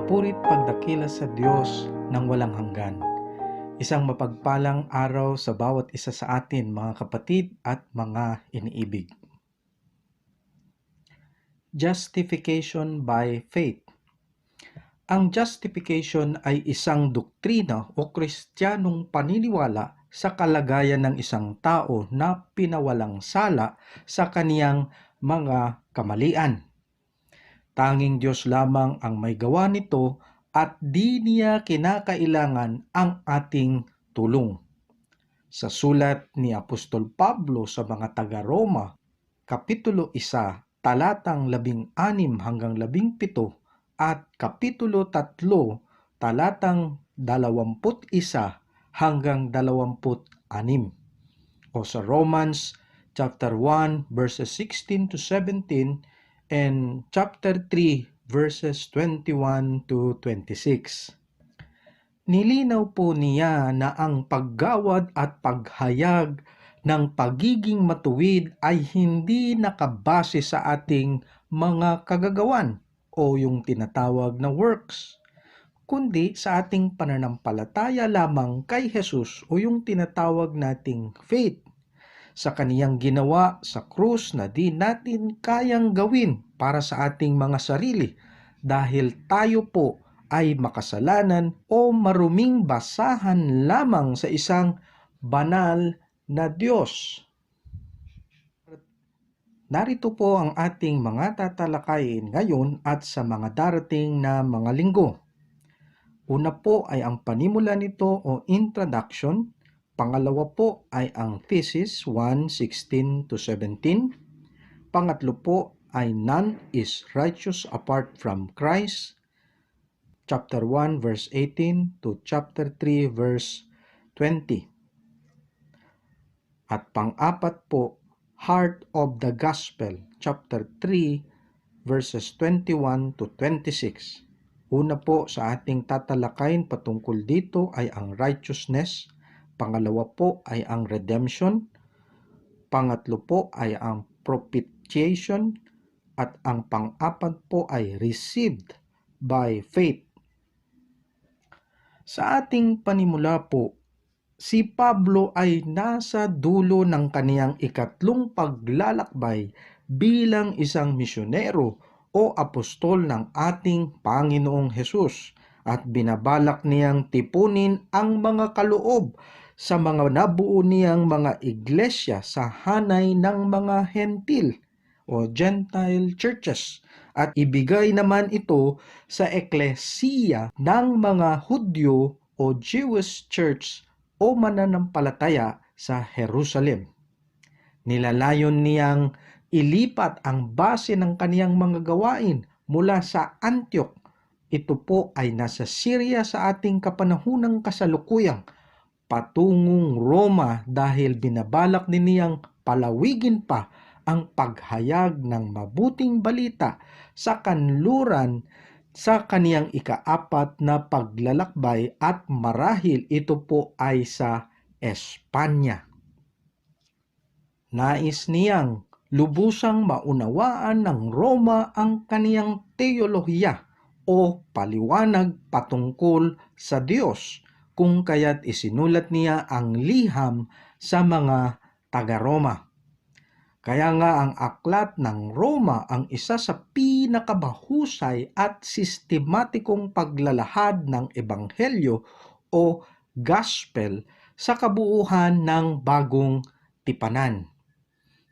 Puri't pagdakila sa Diyos ng walang hanggan. Isang mapagpalang araw sa bawat isa sa atin, mga kapatid at mga iniibig. Justification by faith. Ang justification ay isang doktrina o kristyanong paniniwala sa kalagayan ng isang tao na pinawalang sala sa kaniyang mga kamalian. Tanging Diyos lamang ang may gawa nito at di niya kinakailangan ang ating tulong. Sa sulat ni Apostol Pablo sa mga taga-Roma, Kapitulo 1, talatang 16 hanggang 17 at Kapitulo 3, talatang 21 hanggang 26. O sa Romans chapter 1 verses 16 to 17 and chapter 3 verses 21 to 26. Nilinaw po niya na ang paggawad at paghayag ng pagiging matuwid ay hindi nakabase sa ating mga kagagawan o yung tinatawag na works, kundi sa ating pananampalataya lamang kay Jesus o yung tinatawag nating faith, sa kaniyang ginawa sa krus na di natin kayang gawin para sa ating mga sarili dahil tayo po ay makasalanan o maruming basahan lamang sa isang banal na Diyos. Narito po ang ating mga tatalakayin ngayon at sa mga darating na mga linggo. Una po ay ang panimula nito o introduction. Pangalawa po ay ang thesis 1:16 to 17. Pangatlo po ay none is righteous apart from Christ. Chapter 1 verse 18 to chapter 3 verse 20. At pang-apat po, heart of the gospel, chapter 3 verses 21 to 26. Una po sa ating tatalakayin patungkol dito ay ang righteousness. Pangalawa po ay ang redemption. Pangatlo po ay ang propitiation. At ang pang-apat po ay received by faith. Sa ating panimula po, si Pablo ay nasa dulo ng kaniyang ikatlong paglalakbay bilang isang misyonero o apostol ng ating Panginoong Hesus at binabalak niyang tipunin ang mga kaloob sa mga nabuo niyang mga iglesia sa hanay ng mga hentil o Gentile churches at ibigay naman ito sa eklesiya ng mga Hudyo o Jewish church o mananampalataya sa Jerusalem. Nilalayon niyang ilipat ang base ng kaniyang mga gawain mula sa Antioch. Ito po ay nasa Syria sa ating kapanahunang kasalukuyang patungong Roma dahil binabalak din niyang palawigin pa ang paghayag ng mabuting balita sa kanluran sa kaniyang ika-4 na paglalakbay at marahil ito po ay sa Espanya. Nais niyang lubusang maunawaan ng Roma ang kaniyang teolohiya o paliwanag patungkol sa Diyos, kung kaya't isinulat niya ang liham sa mga taga-Roma. Kaya nga ang aklat ng Roma ang isa sa pinakamahusay at sistematikong paglalahad ng ebanghelyo o gospel sa kabuuhan ng bagong tipanan.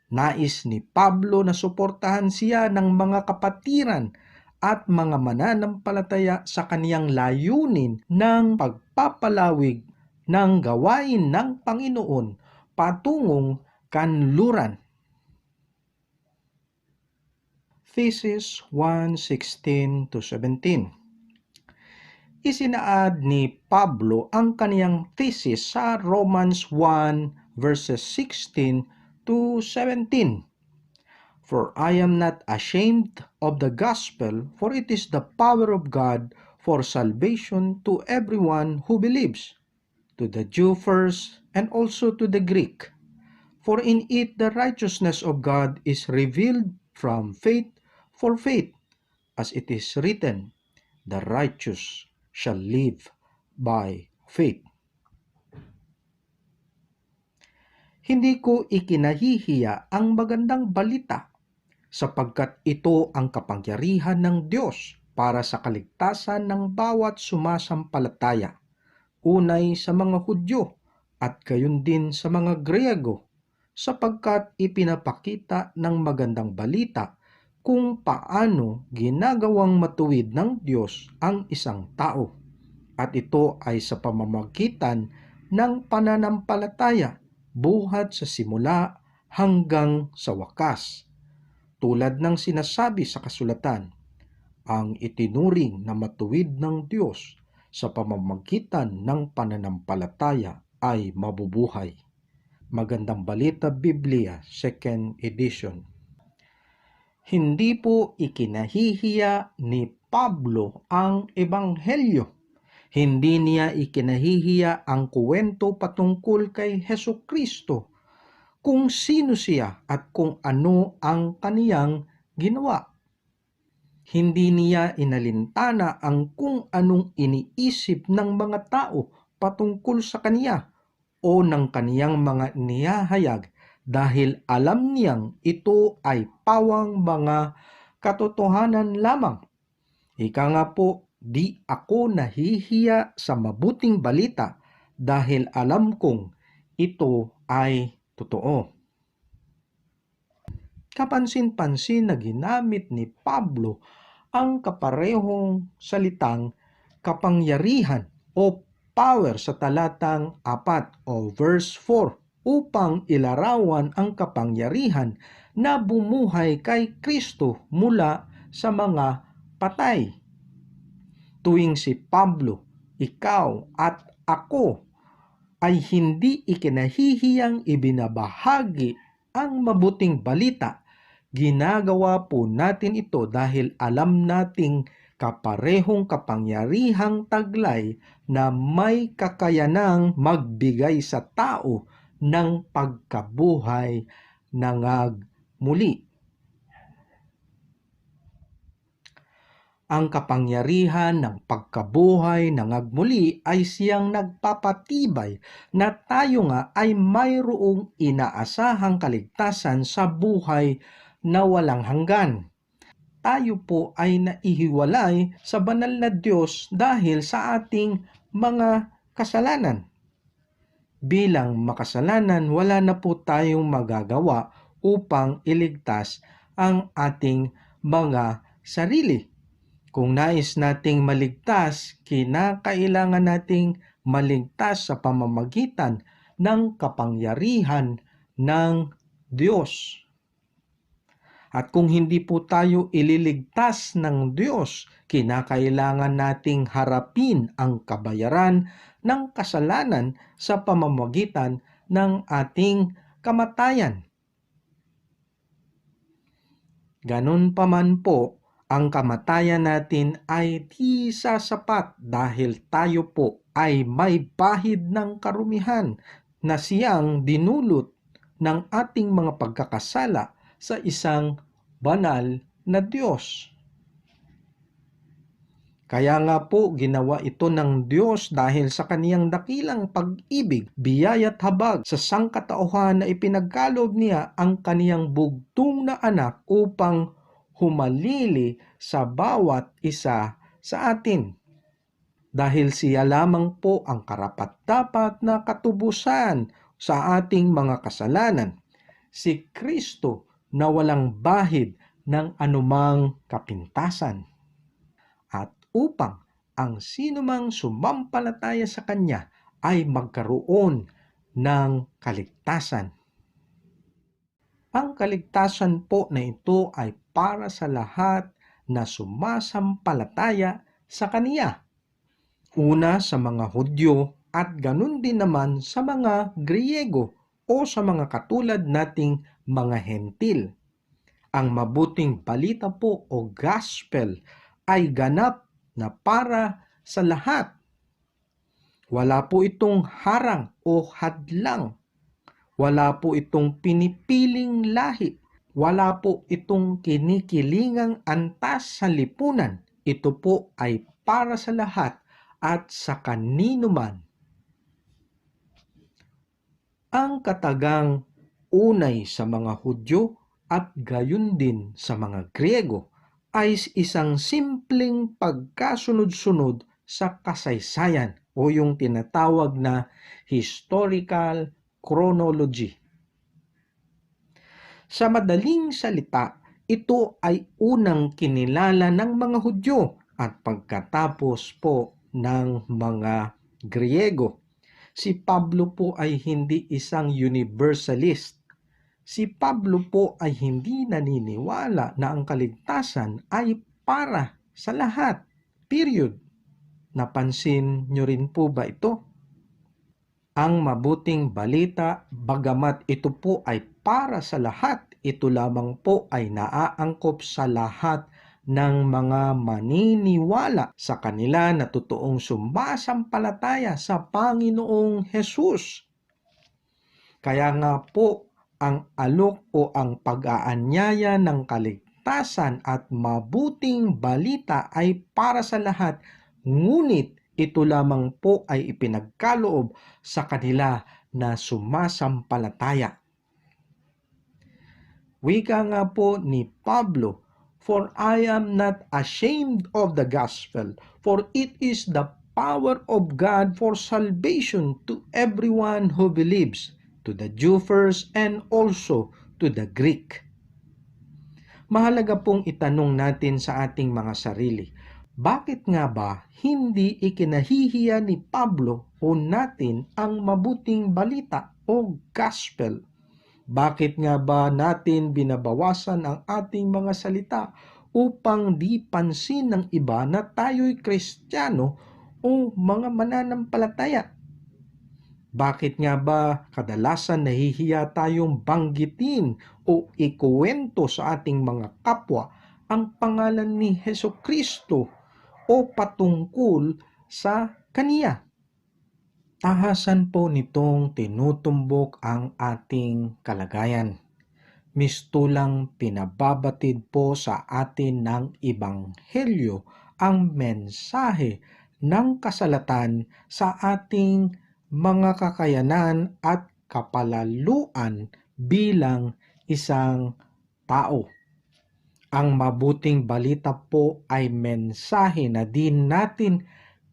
Nais ni Pablo na suportahan siya ng mga kapatiran at mga mananampalataya sa kaniyang layunin ng pagpapalawig ng gawain ng Panginoon patungong kanluran. Thesis 1:16 to 17. Isinaad ni Pablo ang kaniyang thesis sa Romans 1 verses 16 to 17. For I am not ashamed of the gospel, for it is the power of God for salvation to everyone who believes, to the Jew first and also to the Greek. For in it the righteousness of God is revealed from faith for faith, as it is written, the righteous shall live by faith. Hindi ko ikinahihiya ang magandang balita sapagkat ito ang kapangyarihan ng Diyos para sa kaligtasan ng bawat sumasampalataya, unay sa mga Hudyo at gayon din sa mga Griego, sapagkat ipinapakita ng magandang balita kung paano ginagawang matuwid ng Diyos ang isang tao. At ito ay sa pamamagitan ng pananampalataya buhat sa simula hanggang sa wakas. Tulad ng sinasabi sa kasulatan, ang itinuring na matuwid ng Diyos sa pamamagitan ng pananampalataya ay mabubuhay. Magandang Balita Biblia, 2nd edition. Hindi po ikinahihiya ni Pablo ang Ebanghelyo. Hindi niya ikinahihiya ang kuwento patungkol kay Hesukristo, kung sino siya at kung ano ang kaniyang ginawa. Hindi niya inalintana ang kung anong iniisip ng mga tao patungkol sa kaniya o ng kaniyang mga inihahayag dahil alam niyang ito ay pawang mga katotohanan lamang. Ika nga po, di ako nahihiya sa mabuting balita dahil alam kong ito ay totoo. Kapansin-pansin na ginamit ni Pablo ang kaparehong salitang kapangyarihan o power sa talatang 4 o verse 4 upang ilarawan ang kapangyarihan na bumuhay kay Kristo mula sa mga patay. Tuwing si Pablo, ikaw at ako ay hindi ikinahihiyang ibinabahagi ang mabuting balita, ginagawa po natin ito dahil alam nating kaparehong kapangyarihang taglay na may kakayanang magbigay sa tao ng pagkabuhay nangagmuli. Ang kapangyarihan ng pagkabuhay nangagmuli ay siyang nagpapatibay na tayo nga ay mayroong inaasahang kaligtasan sa buhay na walang hanggan. Tayo po ay naihiwalay sa banal na Diyos dahil sa ating mga kasalanan. Bilang makasalanan, wala na po tayong magagawa upang iligtas ang ating mga sarili. Kung nais nating maligtas, kinakailangan nating maligtas sa pamamagitan ng kapangyarihan ng Diyos. At kung hindi po tayo ililigtas ng Diyos, kinakailangan nating harapin ang kabayaran ng kasalanan sa pamamagitan ng ating kamatayan. Ganun pa man po, ang kamatayan natin ay di sasapat dahil tayo po ay may bahid ng karumihan na siyang dinulot ng ating mga pagkakasala sa isang banal na Diyos. Kaya nga po ginawa ito ng Diyos dahil sa kaniyang dakilang pag-ibig, biyaya't habag sa sangkatauhan na ipinagkaloob niya ang kaniyang bugtong na anak upang humalili sa bawat isa sa atin. Dahil siya lamang po ang karapat-dapat na katubusan sa ating mga kasalanan. Si Kristo na walang bahid ng anumang kapintasan. At upang ang sinumang sumampalataya sa Kanya ay magkaroon ng kaligtasan. Ang kaligtasan po na ito ay para sa lahat na sumasampalataya sa Kaniya. Una sa mga Hudyo at ganun din naman sa mga Griego o sa mga katulad nating mga Hentil. Ang mabuting balita po o gospel ay ganap na para sa lahat. Wala po itong harang o hadlang. Wala po itong pinipiling lahi. Wala po itong kinikilingang antas sa lipunan. Ito po ay para sa lahat at sa kanino man. Ang katagang unay sa mga Hudyo at gayon din sa mga Griego ay isang simpleng pagkasunod-sunod sa kasaysayan o yung tinatawag na historical chronology. Sa madaling salita, ito ay unang kinilala ng mga Hudyo at pagkatapos po ng mga Griego. Si Pablo po ay hindi isang universalist. Si Pablo po ay hindi naniniwala na ang kaligtasan ay para sa lahat. Period. Napansin nyo rin po ba ito? Ang mabuting balita, bagamat ito po ay para sa lahat, ito lamang po ay naaangkop sa lahat ng mga maniniwala sa kanila na totoong sumasampalataya sa Panginoong Hesus. Kaya nga po, ang alok o ang pag-aanyaya ng kaligtasan at mabuting balita ay para sa lahat, ngunit ito lamang po ay ipinagkaloob sa kanila na sumasampalataya. Wika nga po ni Pablo, "For I am not ashamed of the gospel, for it is the power of God for salvation to everyone who believes, to the Jew first and also to the Greek." Mahalaga pong itanong natin sa ating mga sarili, bakit nga ba hindi ikinahihiya ni Pablo o natin ang mabuting balita o gospel? Bakit nga ba natin binabawasan ang ating mga salita upang di pansin ng iba na tayo'y Kristiyano o mga mananampalataya? Bakit nga ba kadalasan nahihiya tayong banggitin o ikuwento sa ating mga kapwa ang pangalan ni Hesukristo o patungkol sa Kaniya? Tahasan po nitong tinutumbok ang ating kalagayan. Mistulang pinababatid po sa atin ng Ebanghelyo ang mensahe ng kasalatan sa ating mga kakayanan at kapalaluan bilang isang tao. Ang mabuting balita po ay mensahe na di natin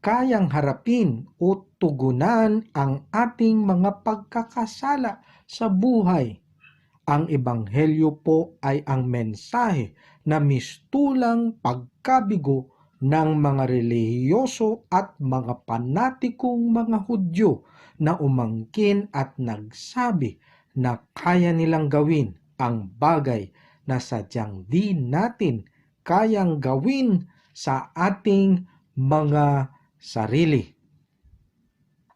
kayang harapin o tugunan ang ating mga pagkakasala sa buhay. Ang Ebanghelyo po ay ang mensahe na mistulang pagkabigo ng mga relihiyoso at mga panatikong mga Hudyo na umangkin at nagsabi na kaya nilang gawin ang bagay na sadyang di natin kayang gawin sa ating mga sarili.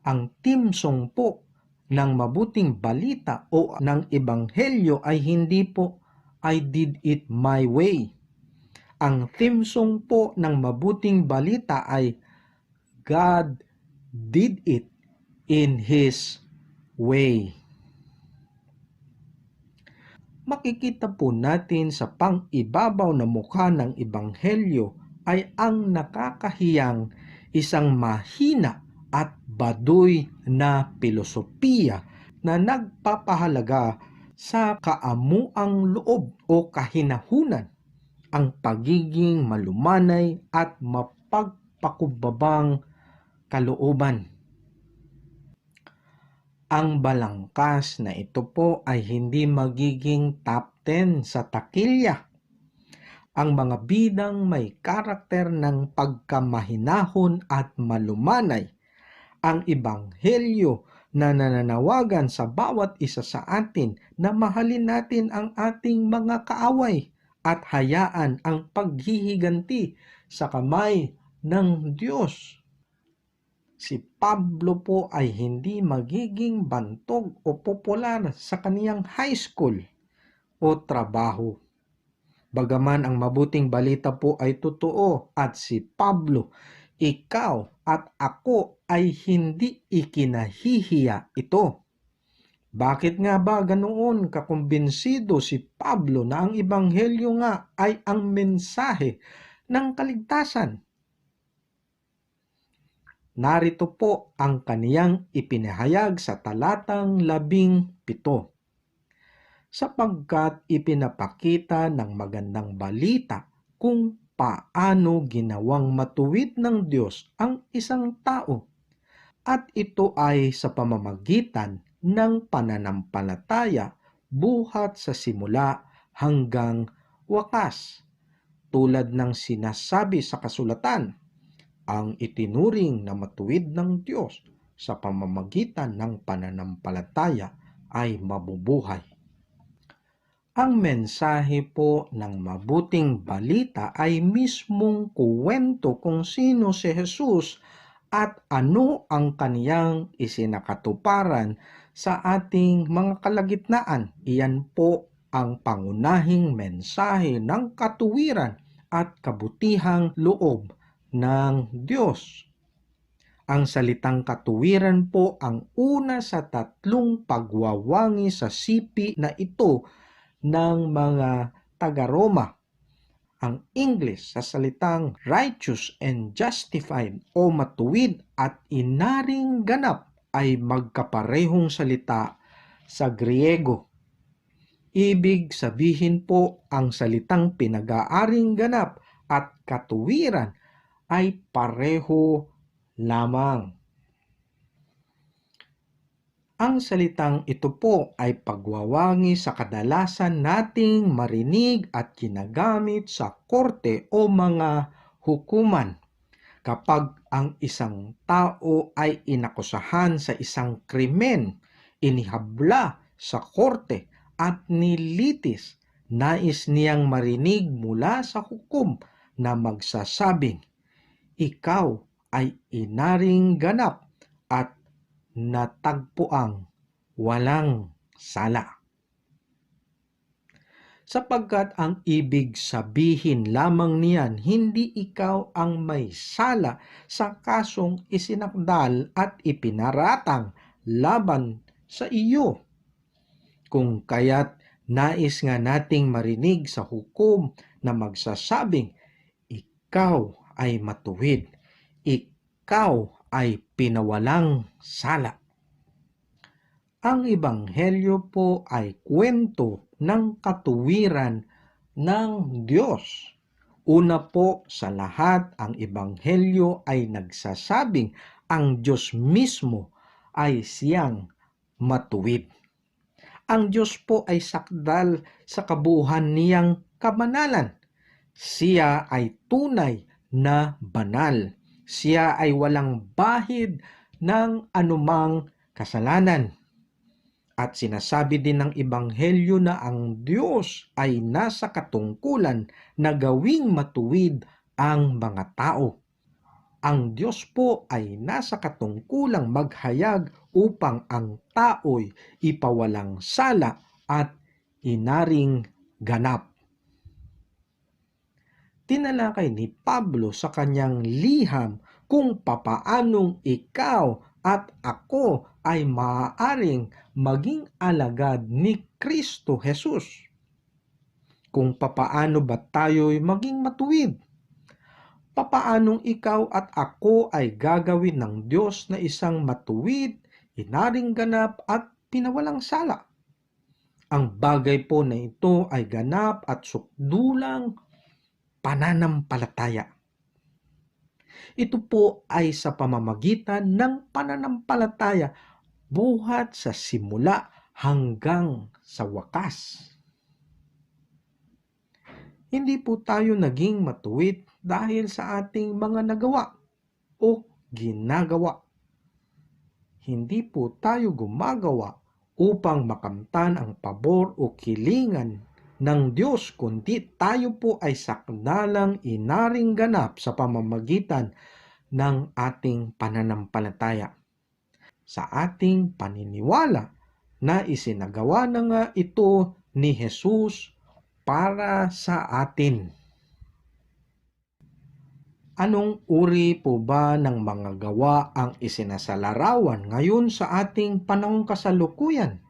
Ang theme-song po ng mabuting balita o ng Ebanghelyo ay hindi po "I did it my way". Ang theme-song po ng mabuting balita ay "God did it in His way". Makikita po natin sa pang-ibabaw na mukha ng Ebanghelyo ay ang nakakahiyang isang mahina at baduy na filosofiya na nagpapahalaga sa kaamuang loob o kahinahunan, ang pagiging malumanay at mapagpakumbabang kalooban. Ang balangkas na ito po ay hindi magiging top 10 sa takilya. Ang mga bidang may karakter ng pagkamahinahon at malumanay. Ang Ebanghelyo na nananawagan sa bawat isa sa atin na mahalin natin ang ating mga kaaway at hayaan ang paghihiganti sa kamay ng Diyos. Si Pablo po ay hindi magiging bantog o popular sa kaniyang high school o trabaho. Bagaman ang mabuting balita po ay totoo at si Pablo, ikaw at ako ay hindi ikinahihiya ito. Bakit nga ba ganoon kakumbinsido si Pablo na ang Ebanghelyo nga ay ang mensahe ng kaligtasan? Narito po ang kaniyang ipinahayag sa talatang 17. Sapagkat ipinapakita ng magandang balita kung paano ginawang matuwid ng Diyos ang isang tao, at ito ay sa pamamagitan ng pananampalataya buhat sa simula hanggang wakas. Tulad ng sinasabi sa kasulatan, ang itinuring na matuwid ng Diyos sa pamamagitan ng pananampalataya ay mabubuhay. Ang mensahe po ng mabuting balita ay mismong kuwento kung sino si Jesus at ano ang kaniyang isinakatuparan sa ating mga kalagitnaan. Iyan po ang pangunahing mensahe ng katuwiran at kabutihang loob ng Diyos. Ang salitang katuwiran po ang una sa tatlong pagwawangi sa sipi na ito ng mga taga-Roma. Ang English sa salitang righteous and justified o matuwid at inaring ganap ay magkaparehong salita sa Griego. Ibig sabihin po ang salitang pinag-aaring ganap at katuwiran ay pareho lamang. Ang salitang ito po ay pagwawangi sa kadalasan nating marinig at ginagamit sa korte o mga hukuman. Kapag ang isang tao ay inakusahan sa isang krimen, inihabla sa korte at nilitis, nais niyang marinig mula sa hukom na magsasabing, ikaw ay inaring ganap at natagpuang walang sala. Sapagkat ang ibig sabihin lamang niyan, hindi ikaw ang may sala sa kasong isinakdal at ipinaratang laban sa iyo. Kung kaya't nais nga nating marinig sa hukom na magsasabing, ikaw ay matuwid, ikaw ay pinawalang sala. Ang Ebanghelyo po ay kwento ng katuwiran ng Diyos. Una po sa lahat, ang Ebanghelyo ay nagsasabing ang Diyos mismo ay siyang matuwid. Ang Diyos po ay sakdal sa kabuuhan niyang kabanalan. Siya ay tunay na banal. Siya ay walang bahid ng anumang kasalanan. At sinasabi din ng Ebanghelyo na ang Diyos ay nasa katungkulan na gawing matuwid ang mga tao. Ang Diyos po ay nasa katungkulang maghayag upang ang tao'y ipawalang sala at inaring ganap. Tinalakay ni Pablo sa kanyang liham kung papaanong ikaw at ako ay maaaring maging alagad ni Kristo Jesus. Kung papaano ba tayo'y maging matuwid? Papaanong ikaw at ako ay gagawin ng Diyos na isang matuwid, inaring ganap at pinawalang sala? Ang bagay po na ito ay ganap at sukdulang pananampalataya. Ito po ay sa pamamagitan ng pananampalataya buhat sa simula hanggang sa wakas. Hindi po tayo naging matuwid dahil sa ating mga nagawa o ginagawa. Hindi po tayo gumagawa upang makamtan ang pabor o kilingan ng Diyos, kundi tayo po ay sakdalang inaring ganap sa pamamagitan ng ating pananampalataya. Sa ating paniniwala na isinagawa na nga ito ni Jesus para sa atin. Anong uri po ba ng mga gawa ang isinasalarawan ngayon sa ating panahong kasalukuyan?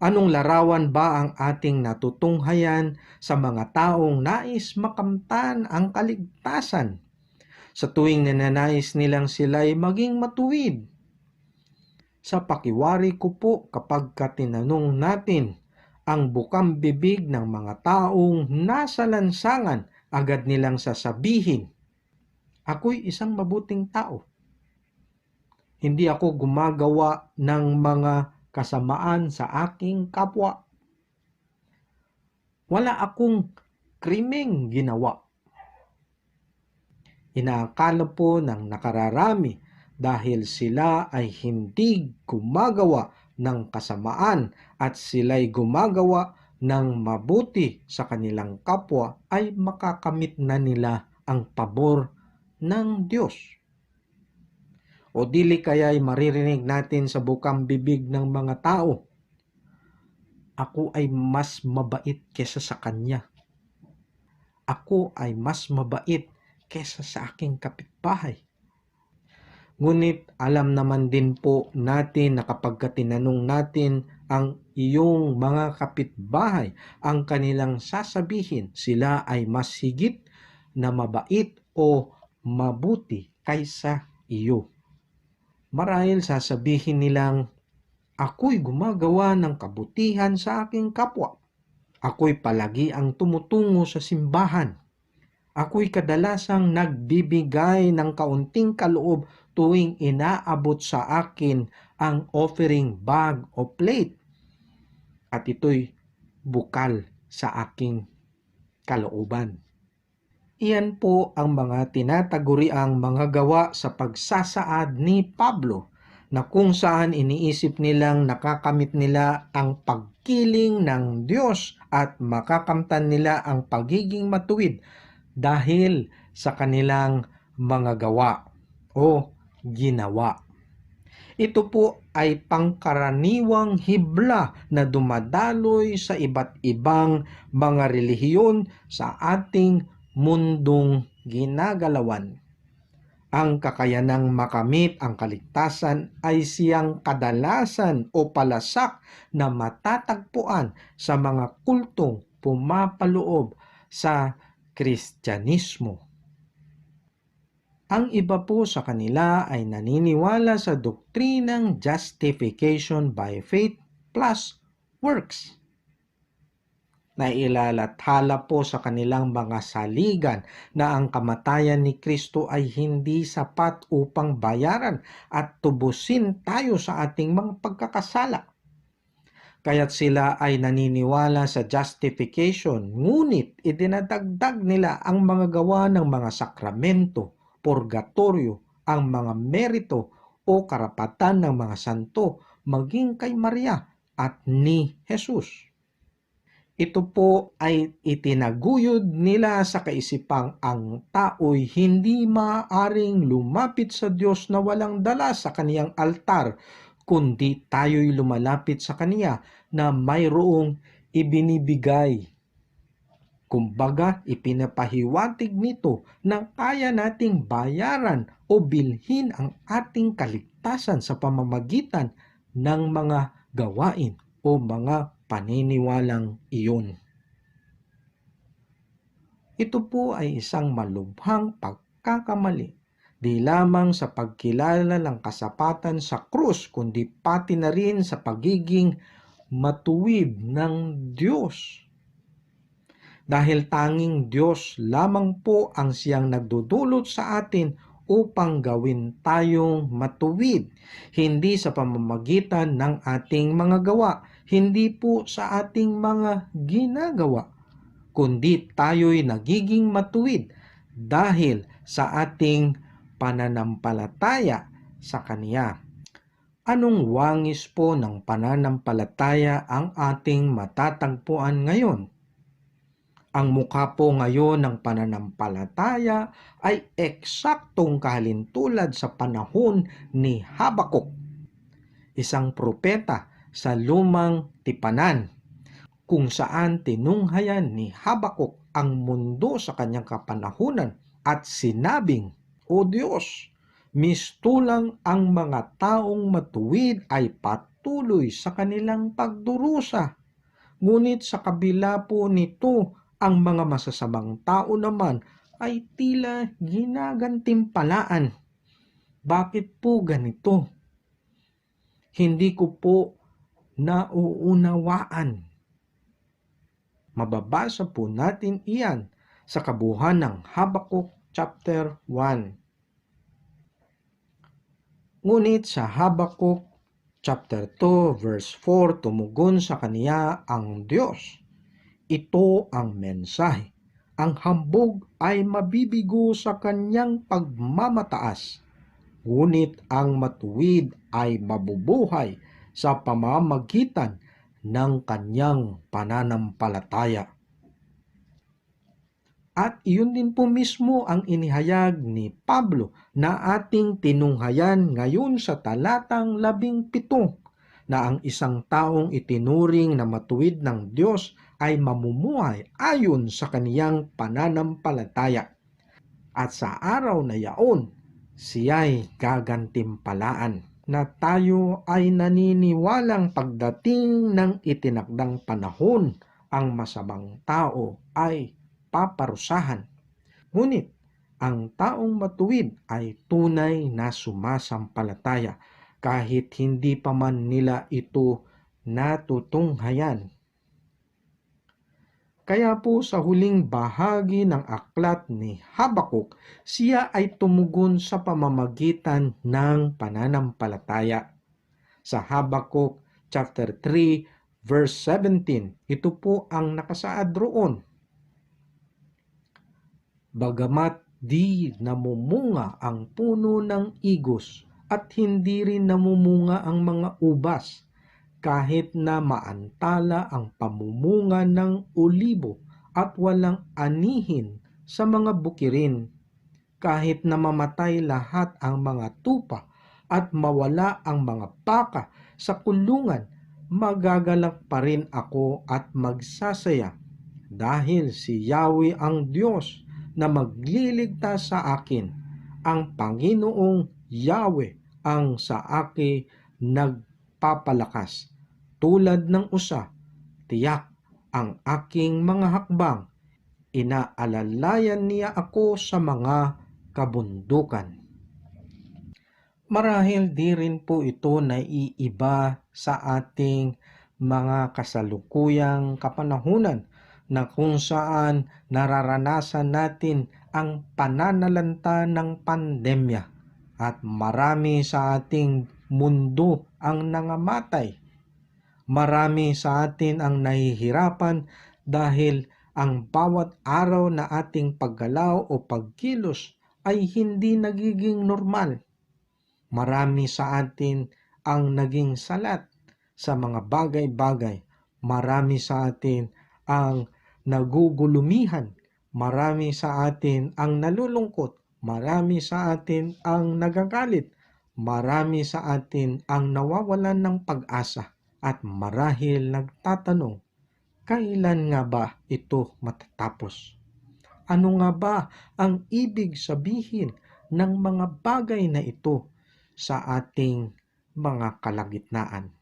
Anong larawan ba ang ating natutunghayan sa mga taong nais makamtan ang kaligtasan? sa tuwing nananais nilang sila'y maging matuwid. Sa pakiwari ko po kapag tinanong natin ang bukang bibig ng mga taong nasa lansangan, agad nilang sasabihin, ako'y isang mabuting tao. Hindi ako gumagawa ng mga kasamaan sa aking kapwa. Wala akong krimeng ginawa. Inaakala po ng nakararami dahil sila ay hindi gumagawa ng kasamaan at sila'y gumagawa ng mabuti sa kanilang kapwa ay makakamit na nila ang pabor ng Diyos. O dili kaya'y maririnig natin sa bukang bibig ng mga tao, ako ay mas mabait kesa sa kanya. Ako ay mas mabait kesa sa aking kapitbahay. Ngunit alam naman din po natin na kapag tinanong natin ang iyong mga kapitbahay, ang kanilang sasabihin, sila ay mas higit na mabait o mabuti kaysa iyo. Marahil sasabihin nilang, ako'y gumagawa ng kabutihan sa aking kapwa. Ako'y palagi ang tumutungo sa simbahan. Ako'y kadalasang nagbibigay ng kaunting kaloob tuwing inaabot sa akin ang offering bag o plate. At ito'y bukal sa aking kalooban. Iyan po ang mga tinataguriang mga gawa sa pagsasaad ni Pablo na kung saan iniisip nilang nakakamit nila ang pagkiling ng Diyos at makakamtan nila ang pagiging matuwid dahil sa kanilang mga gawa o ginawa. Ito po ay pangkaraniwang hibla na dumadaloy sa iba't ibang mga relihiyon sa ating mundong ginagalawan. Ang kakayanang makamit ang kaligtasan ay siyang kadalasan o palasak na matatagpuan sa mga kultong pumapaloob sa Kristyanismo. Ang iba po sa kanila ay naniniwala sa doktrinang justification by faith plus works. Nailalathala po sa kanilang mga saligan na ang kamatayan ni Kristo ay hindi sapat upang bayaran at tubusin tayo sa ating mga pagkakasala. Kaya't sila ay naniniwala sa justification, ngunit idinadagdag nila ang mga gawa ng mga sakramento, purgatorio, ang mga merito o karapatan ng mga santo, maging kay Maria at ni Jesus. Ito po ay itinaguyod nila sa kaisipang ang tao'y hindi maaaring lumapit sa Diyos na walang dala sa kaniyang altar, kundi tayo'y lumalapit sa Kaniya na mayroong ibinibigay. Kumbaga, ipinapahiwatig nito na kaya nating bayaran o bilhin ang ating kaligtasan sa pamamagitan ng mga gawain o mga paniniwalang iyon. Ito po ay isang malubhang pagkakamali, di lamang sa pagkilala ng kasapatan sa krus, kundi pati na rin sa pagiging matuwid ng Diyos. Dahil tanging Diyos lamang po ang siyang nagdudulot sa atin upang gawin tayong matuwid, hindi sa pamamagitan ng ating mga gawa, hindi po sa ating mga ginagawa, kundi tayo'y nagiging matuwid dahil sa ating pananampalataya sa Kaniya. Anong wangis po ng pananampalataya ang ating matatagpuan ngayon? Ang mukha po ngayon ng pananampalataya ay eksaktong kahalintulad sa panahon ni Habakuk, isang propeta sa lumang tipanan, kung saan tinunghayan ni Habakuk ang mundo sa kanyang kapanahunan at sinabing, O Diyos, mistulang ang mga taong matuwid ay patuloy sa kanilang pagdurusa. Ngunit sa kabila po nito, ang mga masasamang tao naman ay tila ginagantimpalaan. Bakit po ganito? Hindi ko po nauunawaan. Mababasa po natin iyan sa kabuuan ng Habakuk chapter 1. Ngunit sa Habakuk chapter 2 verse 4, tumugon sa kaniya ang Diyos. Ito ang mensahe. Ang hambog ay mabibigo sa kanyang pagmamataas, ngunit ang matuwid ay mabubuhay sa pamamagitan ng kanyang pananampalataya. At iyon din po mismo ang inihayag ni Pablo na ating tinunghayan ngayon sa talatang 17, na ang isang taong itinuring na matuwid ng Diyos ay mamumuhay ayon sa kaniyang pananampalataya. At sa araw na yaon, siya'y gagantimpalaan, na tayo ay naniniwalang pagdating ng itinakdang panahon, ang masamang tao ay paparusahan. Ngunit ang taong matuwid ay tunay na sumasampalataya kahit hindi pa man nila ito natutunghayan. Kaya po sa huling bahagi ng aklat ni Habakuk, siya ay tumugon sa pamamagitan ng pananampalataya. Sa Habakuk chapter 3 verse 17, ito po ang nakasaad roon. Bagamat di namumunga ang puno ng igos at hindi rin namumunga ang mga ubas, kahit na maantala ang pamumunga ng olibo at walang anihin sa mga bukirin, kahit na mamatay lahat ang mga tupa at mawala ang mga baka sa kulungan, magagalak pa rin ako at magsasaya, dahil si Yahweh ang Diyos na magliligtas sa akin. Ang Panginoong Yahweh ang sa akin nagpapalakas. Tulad ng usa, tiyak ang aking mga hakbang. Inaalalayan niya ako sa mga kabundukan. Marahil di rin po ito naiiba sa ating mga kasalukuyang kapanahunan, na kung saan nararanasan natin ang pananalanta ng pandemya at marami sa ating mundo ang nangamatay. Marami sa atin ang nahihirapan dahil ang bawat araw na ating paggalaw o pagkilos ay hindi nagiging normal. Marami sa atin ang naging salat sa mga bagay-bagay. Marami sa atin ang nagugulumihan. Marami sa atin ang nalulungkot. Marami sa atin ang nagagalit. Marami sa atin ang nawawalan ng pag-asa. At marahil nagtatanong, kailan nga ba ito matatapos? Ano nga ba ang ibig sabihin ng mga bagay na ito sa ating mga kalagitnaan?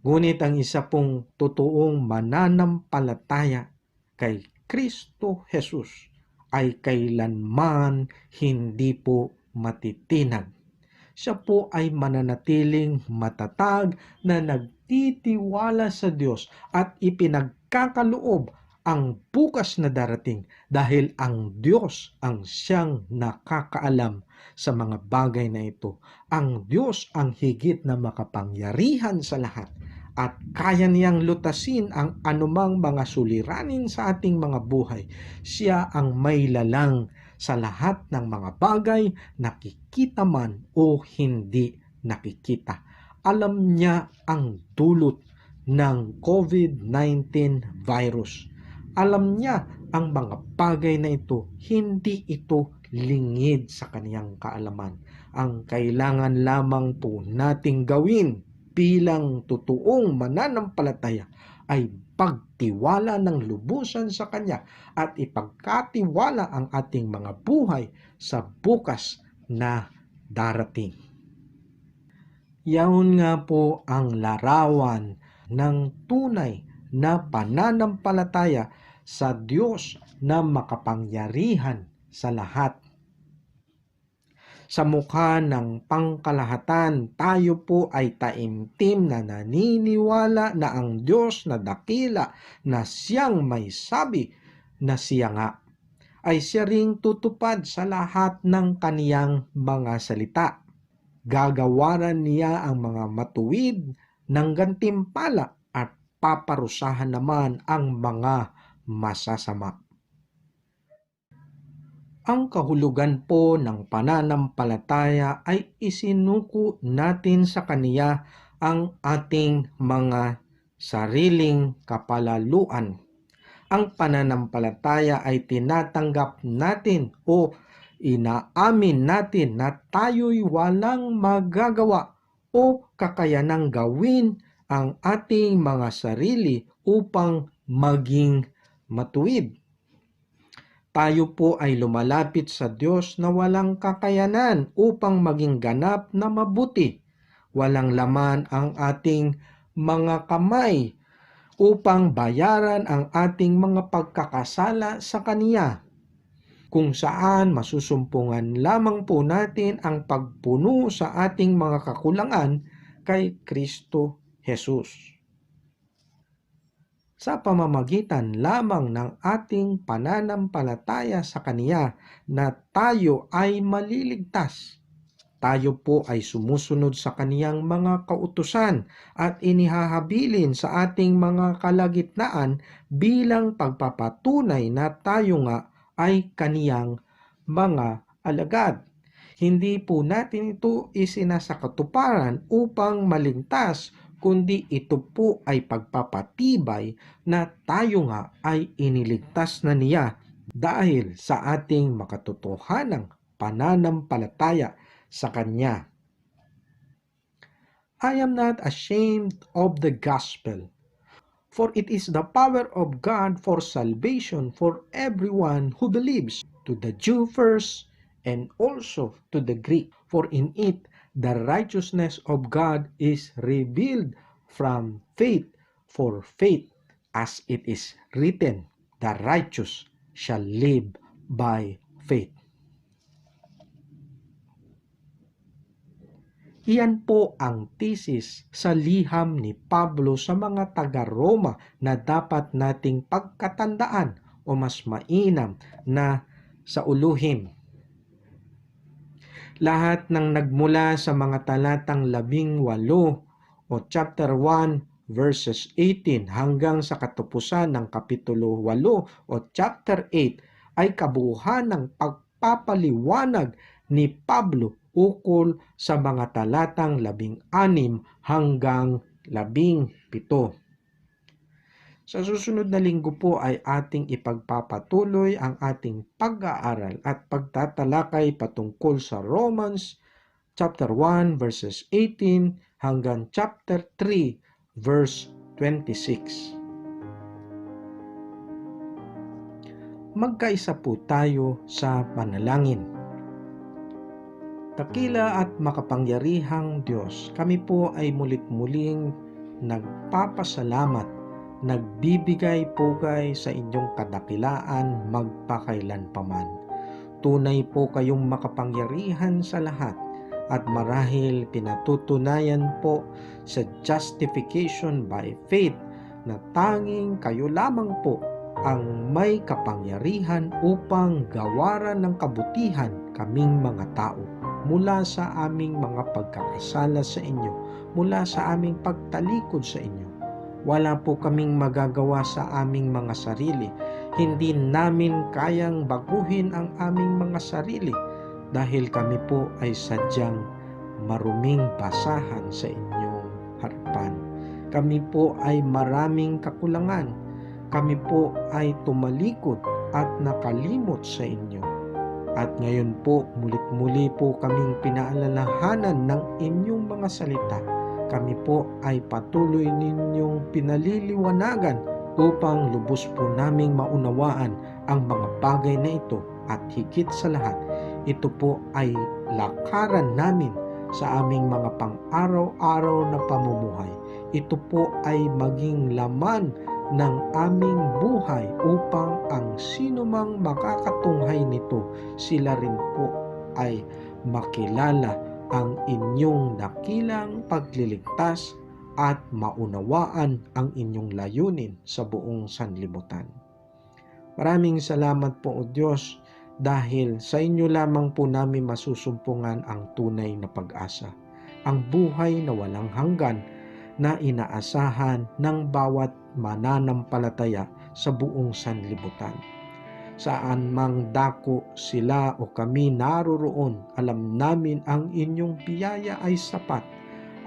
Ngunit ang isa pong totoong mananampalataya kay Kristo Jesus ay kailanman hindi po matitinag. Siya po ay mananatiling matatag na nagtitiwala sa Diyos at ipinagkakaloob ang bukas na darating, dahil ang Diyos ang siyang nakakaalam sa mga bagay na ito. Ang Diyos ang higit na makapangyarihan sa lahat at kaya niyang lutasin ang anumang mga suliranin sa ating mga buhay. Siya ang may lalang sa lahat ng mga bagay, nakikita man o hindi nakikita. Alam niya ang dulot ng COVID-19 virus. Alam niya ang mga bagay na ito, hindi ito lingid sa kaniyang kaalaman. Ang kailangan lamang po nating gawin bilang totoong mananampalataya ay pagtiwala ng lubusan sa Kanya at ipagkatiwala ang ating mga buhay sa bukas na darating. Yaon nga po ang larawan ng tunay na pananampalataya sa Diyos na makapangyarihan sa lahat. Sa mukha ng pangkalahatan, tayo po ay taimtim na naniniwala na ang Diyos na dakila na siyang may sabi na siya nga ay siya ring tutupad sa lahat ng kaniyang mga salita. Gagawaran niya ang mga matuwid ng gantimpala at paparusahan naman ang mga masasama. Ang kahulugan po ng pananampalataya ay isinuko natin sa Kaniya ang ating mga sariling kapalaluan. Ang pananampalataya ay tinatanggap natin o inaamin natin na tayo'y walang magagawa o kakayanang gawin ang ating mga sarili upang maging matuwid. Tayo po ay lumalapit sa Diyos na walang kakayanan upang maging ganap na mabuti. Walang laman ang ating mga kamay upang bayaran ang ating mga pagkakasala sa Kaniya, kung saan masusumpungan lamang po natin ang pagpuno sa ating mga kakulangan kay Kristo Jesus. Sa pamamagitan lamang ng ating pananampalataya sa Kaniya na tayo ay maliligtas. Tayo po ay sumusunod sa Kaniyang mga kautusan at inihahabilin sa ating mga kalagitnaan bilang pagpapatunay na tayo nga ay Kaniyang mga alagad. Hindi po natin ito isinasakatuparan upang maligtas, kundi ito po ay pagpapatibay na tayo nga ay iniligtas na niya dahil sa ating makatotohanang pananampalataya sa Kanya. I am not ashamed of the gospel, for it is the power of God for salvation for everyone who believes, to the Jew first and also to the Greek. For in it the righteousness of God is revealed from faith for faith, as it is written, the righteous shall live by faith. Iyan po ang thesis sa liham ni Pablo sa mga taga-Roma na dapat nating pagkatandaan o mas mainam na sauluhin. Lahat ng nagmula sa mga talatang 18 o chapter 1 verses 18 hanggang sa katapusan ng kapitulo 8 o chapter 8 ay kabuuan ng pagpapaliwanag ni Pablo ukol sa mga talatang 16 hanggang 17. Sa susunod na linggo po ay ating ipagpapatuloy ang ating pag-aaral at pagtatalakay patungkol sa Romans chapter 1 verses 18 hanggang chapter 3 verse 26. Magkaisa po tayo sa panalangin. Dakila at makapangyarihang Diyos, kami po ay mulit-muling nagpapasalamat, nagbibigay pugay sa inyong kadakilaan magpakailanpaman. Tunay po kayong makapangyarihan sa lahat at marahil pinatutunayan po sa justification by faith na tanging kayo lamang po ang may kapangyarihan upang gawaran ng kabutihan kaming mga tao mula sa aming mga pagkakasala sa inyo, mula sa aming pagtalikod sa inyo. Wala po kaming magagawa sa aming mga sarili. Hindi namin kayang baguhin ang aming mga sarili dahil kami po ay sadyang maruming basahan sa inyong harapan. Kami po ay maraming kakulangan. Kami po ay tumalikod at nakalimot sa inyo. At ngayon po, mulit-muli po kaming pinaalalahanan ng inyong mga salita. Kami po ay patuloy ninyong pinaliliwanagan upang lubos po naming maunawaan ang mga bagay na ito at higit sa lahat, ito po ay lakaran namin sa aming mga pang-araw-araw na pamumuhay. Ito po ay maging laman ng aming buhay upang ang sinumang makakatunghay nito, sila rin po ay makilala ang inyong dakilang pagliligtas at maunawaan ang inyong layunin sa buong sanlibutan. Maraming salamat po, O Diyos, dahil sa inyo lamang po namin masusumpungan ang tunay na pag-asa, ang buhay na walang hanggan na inaasahan ng bawat mananampalataya sa buong sanlibutan. Saan mang dako sila o kami naroroon, alam namin ang inyong biyaya ay sapat.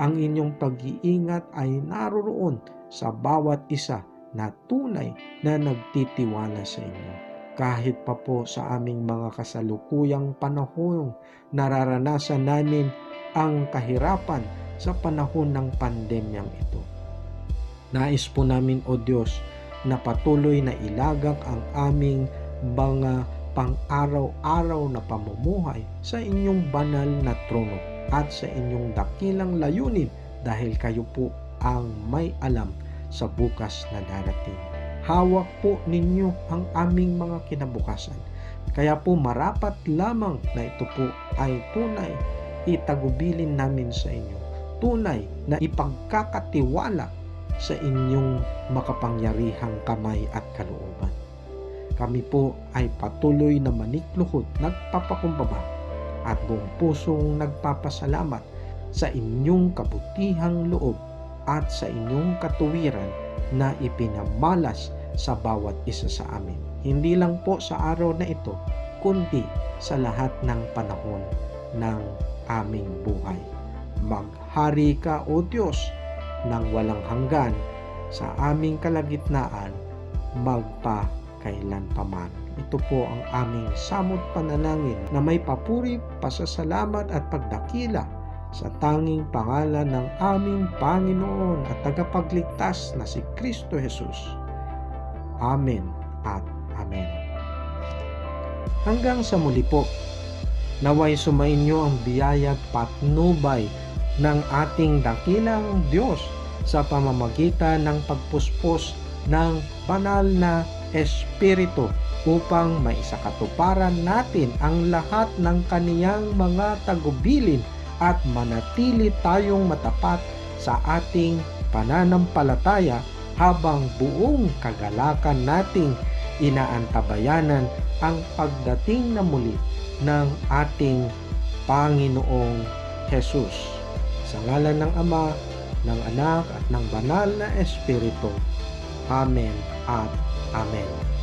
Ang inyong pag-iingat ay naroroon sa bawat isa na tunay na nagtitiwala sa inyo. Kahit pa po sa aming mga kasalukuyang panahon, nararanasan namin ang kahirapan sa panahon ng pandemyang ito. Nais po namin, O Diyos, na patuloy na ilagak ang aming mga pang-araw-araw na pamumuhay sa inyong banal na trono at sa inyong dakilang layunin, dahil kayo po ang may alam sa bukas na darating. Hawak po ninyo ang aming mga kinabukasan. Kaya po marapat lamang na ito po ay tunay itagubilin namin sa inyo. Tunay na ipagkakatiwala sa inyong makapangyarihang kamay at kalooban. Kami po ay patuloy na manikluhod, nagpapakumbaba at buong pusong nagpapasalamat sa inyong kabutihang loob at sa inyong katuwiran na ipinamalas sa bawat isa sa amin. Hindi lang po sa araw na ito, kundi sa lahat ng panahon ng aming buhay. Maghari ka, O Diyos, ng walang hanggan sa aming kalagitnaan, magpakailanpaman. Ito po ang aming samot panalangin na may papuri, pasasalamat at pagdakila sa tanging pangalan ng aming Panginoon at tagapagligtas na si Kristo Jesus. Amen at Amen. Hanggang sa muli po, naway sumainyo ang biyaya at patnubay ng ating dakilang Diyos sa pamamagitan ng pagpuspos ng banal na Espiritu upang maisakatuparan natin ang lahat ng kaniyang mga tagubilin at manatili tayong matapat sa ating pananampalataya habang buong kagalakan nating inaantabayanan ang pagdating na muli ng ating Panginoong Jesus. Sa ngalan ng Ama, ng Anak at ng Banal na Espiritu. Amen at Amen.